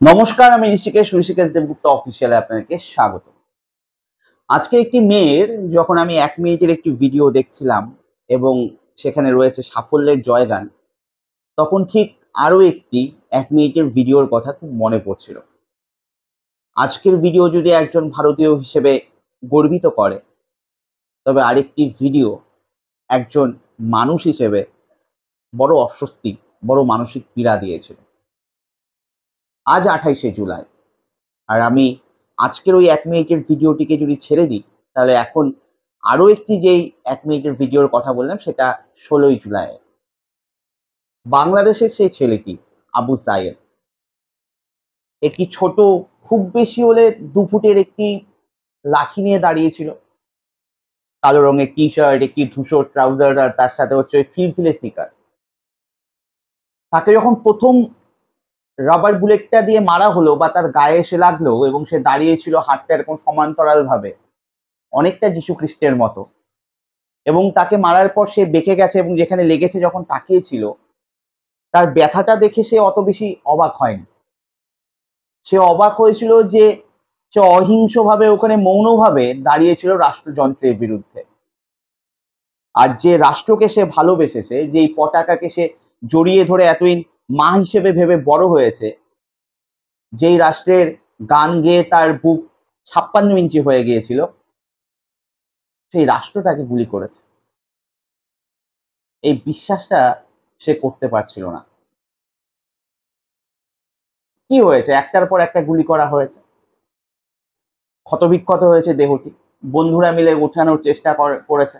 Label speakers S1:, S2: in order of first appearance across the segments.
S1: নমস্কার, আমি ঋষিকেশ দেবগুপ্ত অফিসিয়ালে আপনাদেরকে স্বাগত। আজকে একটি মেয়ের যখন আমি ১ মিনিটের একটি ভিডিও দেখছিলাম এবং সেখানে রয়েছে সাফল্যের জয়গান, তখন ঠিক আরো একটি ১ মিনিটের ভিডিওর কথা খুব মনে পড়ছিল। আজকের ভিডিও যদি একজন ভারতীয় হিসেবে গর্বিত করে, তবে আরেকটি ভিডিও একজন মানুষ হিসেবে বড় অস্বস্তি, বড় মানসিক পীড়া দিয়েছিল। আজ ২৮শে জুলাই। আর আমি আজকের ওই ১ মিনিটের ভিডিওটিকে যদি ছেড়ে দিই, তাহলে এখন আরো একটি যেই ১ মিনিটের ভিডিওর কথা বললাম সেটা ১৬ই জুলাই। বাংলাদেশের সেই ছেলেটি আবু সাইদ একটি ছোট, খুব বেশি হলে ২ ফুটের একটি লাঠি নিয়ে দাঁড়িয়েছিল। কালো রঙের টি শার্ট, একটি ধূসর ট্রাউজার আর তার সাথে হচ্ছে ওই ফিলফিলে স্নিকার্স। তাকে যখন প্রথম রাবার বুলেটটা দিয়ে মারা হলো বা তার গায়ে এসে লাগলো এবং সে দাঁড়িয়েছিল হাতটা এরকম সমান্তরাল ভাবে, অনেকটা যীশু খ্রিস্টের মতো, এবং তাকে মারার পর সে বেঁকে গেছে এবং যেখানে লেগেছে যখন তাকিয়েছিল, তার ব্যথাটা দেখে সে অত বেশি অবাক হয়নি। সে অবাক হয়েছিল যে সে অহিংসভাবে ওখানে মৌনভাবে দাঁড়িয়েছিল রাষ্ট্রযন্ত্রের বিরুদ্ধে। আর যে রাষ্ট্রকে সে ভালোবেসেছে, যেই পতাকাকে সে জড়িয়ে ধরে এতদিন মা হিসেবে ভেবে বড় হয়েছে, যেই রাষ্ট্রের গান গেয়ে তার বুক ৫৬ ইঞ্চি হয়ে গিয়েছিল, সেই রাষ্ট্র তাকে গুলি করেছে। এই বিশ্বাসটা সে করতে পারছিল না। কি হয়েছে? একটার পর একটা গুলি করা হয়েছে, ক্ষতবিক্ষত হয়েছে দেহটি। বন্ধুরা মিলে উঠানোর চেষ্টা করেছে,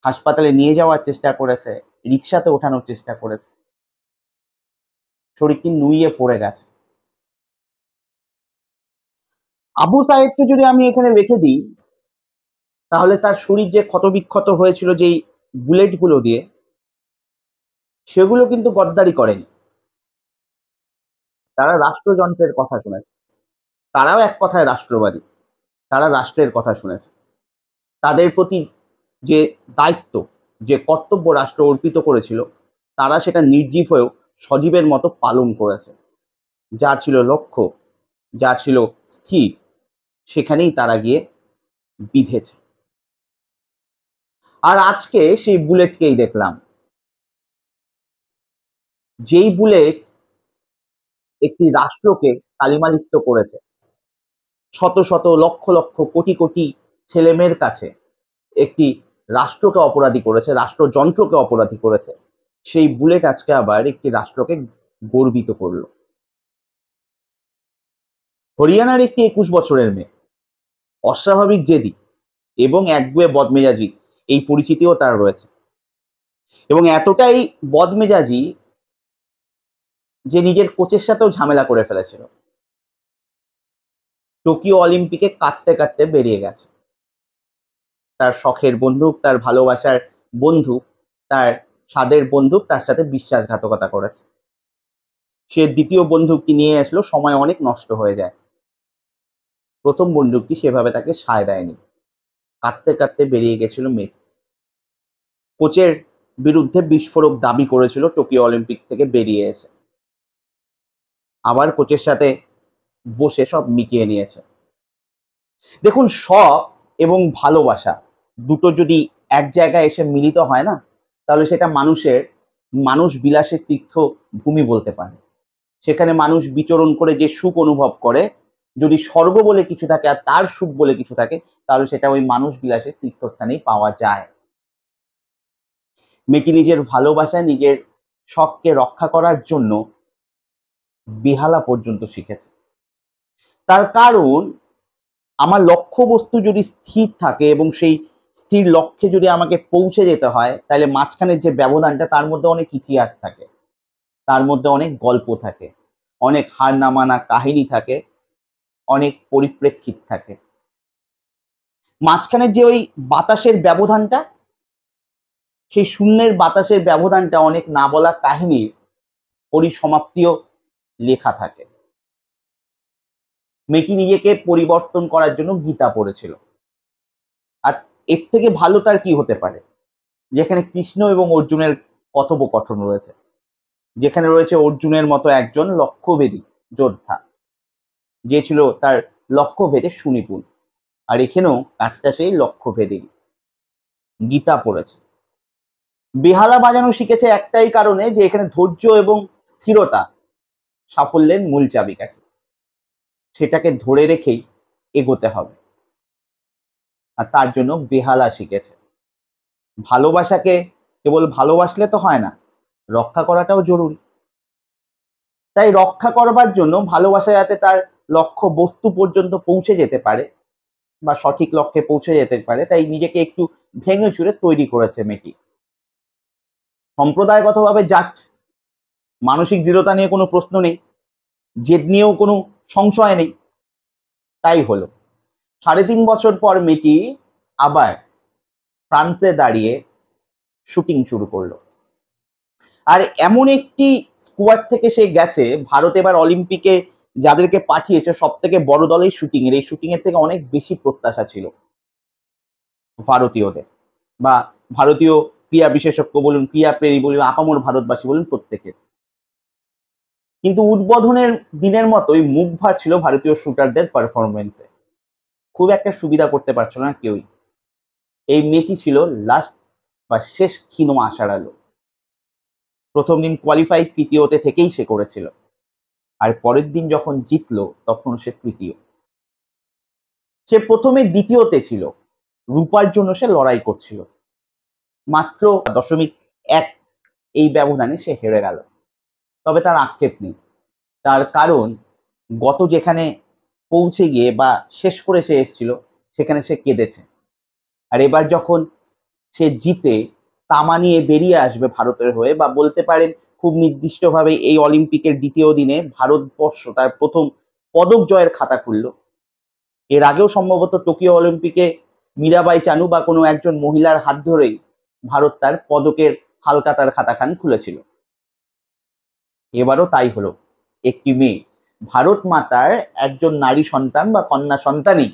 S1: হাসপাতালে নিয়ে যাওয়ার চেষ্টা করেছে, রিক্সাতে ওঠানোর চেষ্টা করেছে। শরীরটি নুইয়ে পড়ে গেছে। আবু সাইদকে যদি আমি এখানে রেখে দিই, তাহলে তার শরীর যে ক্ষতবিক্ষত হয়েছিল যেই বুলেটগুলো দিয়ে, সেগুলো কিন্তু গদ্দারি করেনি। তারা রাষ্ট্রযন্ত্রের কথা শুনেছে। তারাও এক কথায় রাষ্ট্রবাদী। তারা রাষ্ট্রের কথা শুনেছে। তাদের প্রতি যে দায়িত্ব, যে কর্তব্য রাষ্ট্র অর্পিত করেছিল, তারা সেটা নির্জীব হয়েও সজীবের মতো পালন করেছে। যা ছিল লক্ষ্য, যা ছিল স্থির, সেখানেই তারা গিয়ে বিঁধেছে। আর আজকে সেই বুলেটকেই দেখলাম, যেই বুলেট একটি রাষ্ট্রকে কালিমালিপ্ত করেছে, শত শত লক্ষ লক্ষ কোটি কোটি ছেলেমেয়ের কাছে একটি রাষ্ট্রকে অপরাধী করেছে, রাষ্ট্রযন্ত্রকে অপরাধী করেছে। সেই বুলেট আজকে আবার একটি রাষ্ট্রকে গর্বিত করলো। হরিয়ানার একটি ২১ বছরের মেয়ে, অস্বাভাবিক জেদি এবং একগুঁয়ে বদমেজাজি, এই পরিচিতিও তার রয়েছে, এবং এতটাই বদমেজাজি যে নিজের কোচের সাথেও ঝামেলা করে ফেলেছিল। টোকিও অলিম্পিকে কাঁদতে কাঁদতে বেরিয়ে গেছে। তার শখের বন্দুক, তার ভালোবাসার বন্ধু, তার স্বাদের বন্দুক তার সাথে বিশ্বাসঘাতকতা করেছে। সে দ্বিতীয় বন্দুকটি নিয়ে আসলো, সময় অনেক নষ্ট হয়ে যায়। প্রথম বন্দুকটি সেভাবে তাকে সায় দেয়নি। কাঁদতে কাঁদতে বেরিয়ে গেছিল মেয়েটি। কোচের বিরুদ্ধে বিস্ফোরক দাবি করেছিল টোকিও অলিম্পিক থেকে বেরিয়ে এসে। আবার কোচের সাথে বসে সব মিটিয়ে নিয়েছে। দেখুন, শখ এবং ভালোবাসা দুটো যদি এক জায়গায় এসে মিলিত হয় না, তাহলে সেটা মানুষ বিলাসের তীর্থভূমি বলতে পারে। সেখানে মানুষ বিচরণ করে যে সুখ অনুভব করে, যদি স্বর্গ বলে কিছু থাকে আর তার সুখ বলে কিছু থাকে, তাহলে সেটা ওই মানুষ বিলাসের তীর্থস্থানেই পাওয়া যায়। মেয়েটি নিজের ভালোবাসা, নিজের শখকে রক্ষা করার জন্য বেহালা পর্যন্ত শিখেছে। তার কারণ, আমার লক্ষ্যবস্তু যদি স্থির থাকে এবং সেই স্থির লক্ষ্যে যদি আমাকে পৌঁছে যেতে হয়, তাহলে মাঝখানের যে ব্যবধানটা, তার মধ্যে অনেক ইতিহাস থাকে, তার মধ্যে অনেক গল্প থাকে, অনেক হার না মানা কাহিনী থাকে, অনেক পরিপ্রেক্ষিত থাকে। মাঝখানের যে ওই বাতাসের ব্যবধানটা, সেই শূন্যের বাতাসের ব্যবধানটা অনেক না বলা কাহিনীর পরিসমাপ্তিও লেখা থাকে। মেয়েটি নিজেকে পরিবর্তন করার জন্য গীতা পড়েছিল। আর এর থেকে ভালো তার কি হতে পারে, যেখানে কৃষ্ণ এবং অর্জুনের কথোপকথন রয়েছে, যেখানে রয়েছে অর্জুনের মতো একজন লক্ষ্যভেদী যোদ্ধা, যে ছিল তার লক্ষ্যভেদে সুনিপুণ। আর এখানেও কাজটা সেই লক্ষ্যভেদেরই। গীতা পড়েছে, বেহালা বাজানো শিখেছে একটাই কারণে, যে এখানে ধৈর্য এবং স্থিরতা সাফল্যের মূল চাবিকাঠি। সেটাকে ধরে রেখেই এগোতে হবে, আর তার জন্য বেহালা শিখেছে। ভালোবাসাকে কেবল ভালোবাসলে তো হয় না, রক্ষা করাটাও জরুরি। তাই রক্ষা করবার জন্য ভালোবাসা যাতে তার লক্ষ্য বস্তু পর্যন্ত পৌঁছে যেতে পারে বা সঠিক লক্ষ্যে পৌঁছে যেতে পারে, তাই নিজেকে একটু ভেঙে চুরে তৈরি করেছে মেয়েটি। সম্প্রদায়গতভাবে জাত, মানসিক দৃঢ়তা নিয়ে কোনো প্রশ্ন নেই, জেদ নিয়েও কোনো সংশয় নেই। তাই হলো 3.5 বছর পর মেয়েটি আবার ফ্রান্সে দাঁড়িয়ে শুটিং শুরু করলো। আর এমন একটি স্কোয়াড থেকে সে গেছে, ভারত এবার অলিম্পিকে যাদেরকে পাঠিয়েছে সব থেকে বড় দলের শুটিং এর, এই শুটিং এর থেকে অনেক বেশি প্রত্যাশা ছিল ভারতীয়দের, বা ভারতীয় ক্রীড়া বিশেষজ্ঞ বলুন, ক্রীড়া প্রেমী বলুন, আপামর ভারতবাসী বলুন, প্রত্যেকের। কিন্তু উদ্বোধনের দিনের মতোই মুখ ভার ছিল ভারতীয় শুটারদের পারফরমেন্সে। খুব একটা সুবিধা করতে পারছিল না কেউই। এই মেয়েটি ছিল লাস্ট বা শেষ ক্ষীণ আশার আলো। প্রথম দিন কোয়ালিফাই তৃতীয়তে থেকেই সে করেছিল, আর পরের দিন যখন জিতলো তখন সে তৃতীয়। সে প্রথমে দ্বিতীয়তে ছিল, রূপার জন্য সে লড়াই করছিল, মাত্র 0.1 এই ব্যবধানে সে হেরে গেল। তবে তার আক্ষেপ নেই, তার কারণ গত যেখানে পৌঁছে গিয়ে বা শেষ করে সে এসেছিল সেখানে সে কেঁদেছে। আর এবার যখন সে জিতে তামা নিয়ে বেরিয়ে আসবে ভারতের হয়ে, বা বলতে পারেন খুব নির্দিষ্টভাবে এই অলিম্পিকের দ্বিতীয় দিনে ভারতবর্ষ তার প্রথম পদক জয়ের খাতা খুলল। এর আগেও সম্ভবত টোকিও অলিম্পিকে মীরাবাই চানু বা কোনো একজন মহিলার হাত ধরেই ভারত তার পদকের হালকাতার খাতাখান খুলেছিল। এবারও তাই হলো, একটি মেয়ে, ভারত মাতার একজন নারী সন্তান বা কন্যা সন্তানই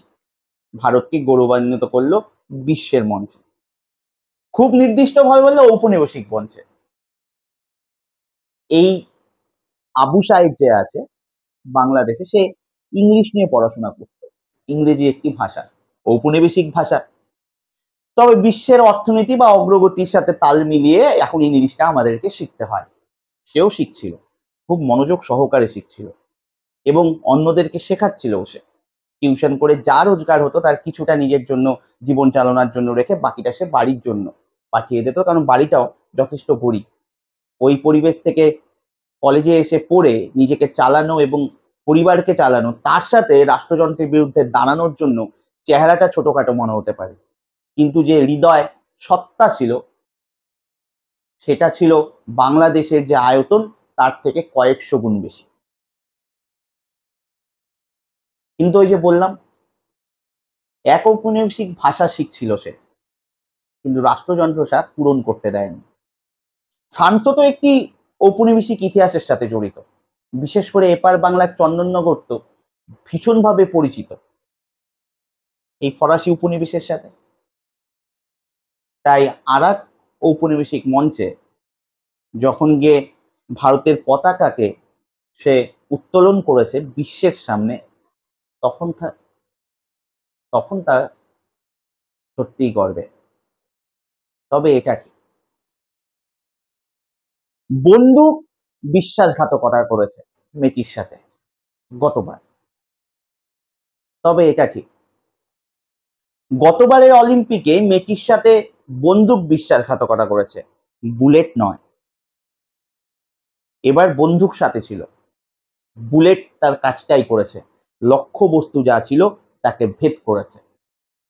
S1: ভারতকে গৌরবান্বিত করলো বিশ্বের মঞ্চে, খুব নির্দিষ্টভাবে বললে ঔপনিবেশিক মঞ্চে। এই আবু সাইদ যে আছে বাংলাদেশে, সে ইংলিশ নিয়ে পড়াশোনা করতো, ইংরেজি একটি ভাষা, ঔপনিবেশিক ভাষা। তবে বিশ্বের অর্থনীতি বা অগ্রগতির সাথে তাল মিলিয়ে এখন ইংলিশটা আমাদেরকে শিখতে হয়। সেও শিখছিল, খুব মনোযোগ সহকারে শিখছিল, এবং অন্যদেরকে শেখাচ্ছিল। সে টিউশন করে যা রোজগার হতো তার কিছুটা নিজের জন্য, জীবন চালানোর জন্য রেখে বাকিটা সে বাড়ির জন্য পাঠিয়ে দিত, কারণ বাড়িটাও যথেষ্ট গরিব। ওই পরিবেশ থেকে কলেজে এসে পড়ে নিজেকে চালানো এবং পরিবারকে চালানো, তার সাথে রাষ্ট্রযন্ত্রের বিরুদ্ধে দাঁড়ানোর জন্য চেহারাটা ছোটখাটো মনে হতে পারে, কিন্তু যে হৃদয় সত্তা ছিল সেটা ছিল বাংলাদেশের যে আয়তন তার থেকে কয়েকশো গুণ বেশি। কিন্তু ওই যে বললাম, এক ঔপনিবেশিক ভাষা শিখছিল সে, কিন্তু রাষ্ট্রযন্ত্র তা পূরণ করতে দেয়নি। ফ্রান্সও তো একটি ঔপনিবেশিক ইতিহাসের সাথে জড়িত, বিশেষ করে এপার বাংলার চন্দননগর তো ভীষণভাবে পরিচিত এই ফরাসি উপনিবেশের সাথে। তাই আরাক ঔপনিবেশিক মঞ্চে যখন গিয়ে ভারতের পতাকাকে সে উত্তোলন করেছে বিশ্বের সামনে, তখন তা সত্যিই গর্বে। তবে এটা ঠিক, বন্দুক বিশ্বাসঘাতকতা করেছে মেয়েটির সাথে গতবার। তবে এটা ঠিক, গতবারের অলিম্পিকে মেয়েটির সাথে বন্দুক বিশ্বাসঘাতকতা করেছে, বুলেট নয়। এবার বন্দুক সাথে ছিল, বুলেট তার কাজটাই করেছে, লক্ষ্যবস্তু যা ছিল তাকে ভেদ করেছে,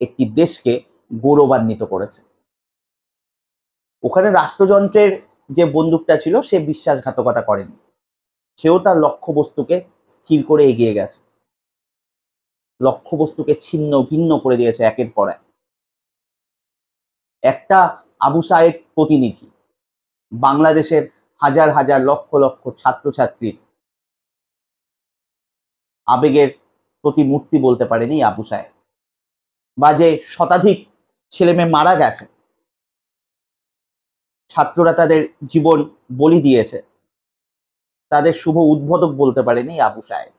S1: একটি দেশকে গৌরবান্বিত করেছে। ওখানে রাষ্ট্রযন্ত্রের যে বন্দুকটা ছিল সে বিশ্বাসঘাতকতা করেনি, সেও তার লক্ষ্যবস্তুকে স্থির করে এগিয়ে গেছে, লক্ষ্যবস্তুকে ছিন্ন ভিন্ন করে দিয়েছে একের পর এক। একটা আবু সায়েদ প্রতিনিধি, বাংলাদেশের হাজার হাজার লক্ষ লক্ষ ছাত্রছাত্রীর আবেগের প্রতিমূর্তি বলতে পারেন এই আবু সায়েদ, বা যে শতাধিক ছেলে মেয়ে মারা গেছে, ছাত্ররা তাদের জীবন বলি দিয়েছে, তাদের শুভ উদ্বোধক বলতে পারেন এই আবু সায়েব,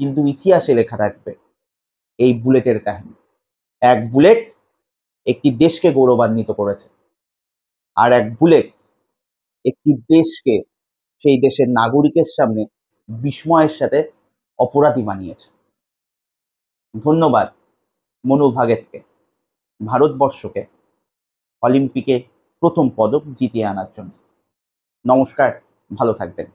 S1: কিন্তু ইতিহাসে লেখা থাকবে এই বুলেটের কাহিনী। এক বুলেট একটি দেশকে গৌরবান্বিত করেছে, আর এক বুলেট একটি দেশকে, সেই দেশের নাগরিকের সামনে বিস্ময়ের সাথে অপরাধী বানিয়েছে। ধন্যবাদ মনু ভাগেতকে, ভারতবর্ষকে অলিম্পিকে প্রথম পদক জিতিয়ে আনার জন্য। নমস্কার, ভালো থাকবেন।